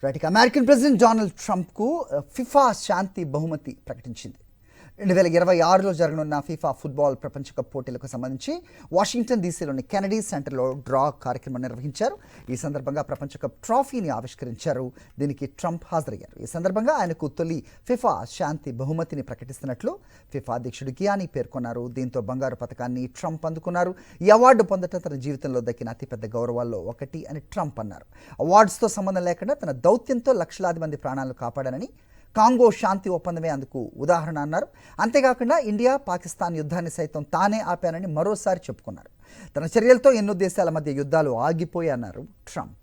Right. American president Donald ట్రంప్కు FIFA శాంతి బహుమతి ప్రకటించింది. 2026లో జరగనున్న ఫిఫా ఫుట్బాల్ ప్రపంచ కప్ పోటీలకు సంబంధించి వాషింగ్టన్ డీసీలోని కెనడీ సెంటర్లో డ్రా కార్యక్రమం నిర్వహించారు. ఈ సందర్భంగా ప్రపంచ కప్ ట్రాఫీని ఆవిష్కరించారు. దీనికి ట్రంప్ హాజరయ్యారు. ఈ సందర్భంగా ఆయనకు తొలి ఫిఫా శాంతి బహుమతిని ప్రకటిస్తున్నట్లు ఫిఫా అధ్యక్షుడు గియానీ పేర్కొన్నారు. దీంతో బంగారు పథకాన్ని ట్రంప్ అందుకున్నారు. ఈ అవార్డు పొందటం తన జీవితంలో దక్కిన అతిపెద్ద గౌరవాల్లో ఒకటి అని ట్రంప్ అన్నారు. అవార్డ్స్తో సంబంధం లేకుండా తన దౌత్యంతో లక్షలాది మంది ప్రాణాలను కాపాడానని, కాంగో శాంతి ఒప్పందమే అందుకు ఉదాహరణ అన్నారు. అంతేకాకుండా ఇండియా పాకిస్తాన్ యుద్ధాన్ని సైతం తానే ఆపానని మరోసారి చెప్పుకున్నారు. తన చర్యలతో ఎన్నో దేశాల మధ్య యుద్ధాలు ఆగిపోయాయన్నారు ట్రంప్.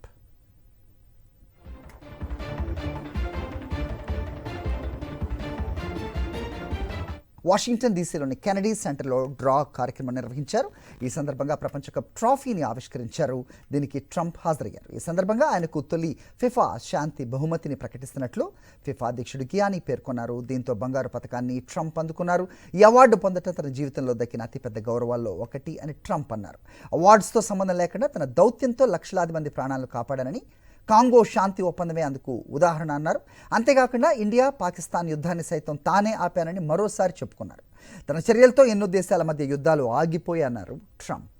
వాషింగ్టన్ డీసీలోని కెనడీ సెంటర్లో డ్రా కార్యక్రమం నిర్వహించారు. ఈ సందర్భంగా ప్రపంచ కప్ ట్రాఫీని ఆవిష్కరించారు. దీనికి ట్రంప్ హాజరయ్యారు. ఈ సందర్భంగా ఆయనకు తొలి ఫిఫా శాంతి బహుమతిని ప్రకటిస్తున్నట్లు ఫిఫా అధ్యక్షుడు గియానీ పేర్కొన్నారు. దీంతో బంగారు పథకాన్ని ట్రంప్ అందుకున్నారు. ఈ అవార్డు పొందటం తన జీవితంలో దక్కిన అతిపెద్ద గౌరవాల్లో ఒకటి అని ట్రంప్ అన్నారు. అవార్డ్స్తో సంబంధం లేకుండా తన దౌత్యంతో లక్షలాది మంది ప్రాణాలను కాపాడానని, కాంగో శాంతి ఒప్పందమే అందుకు ఉదాహరణ అన్నారు. అంతేకాకుండా ఇండియా పాకిస్తాన్ యుద్ధాన్ని సైతం తానే ఆపానని మరోసారి చెప్పుకున్నారు. తన చర్యలతో ఎన్నో దేశాల మధ్య యుద్ధాలు ఆగిపోయాయన్నారు ట్రంప్.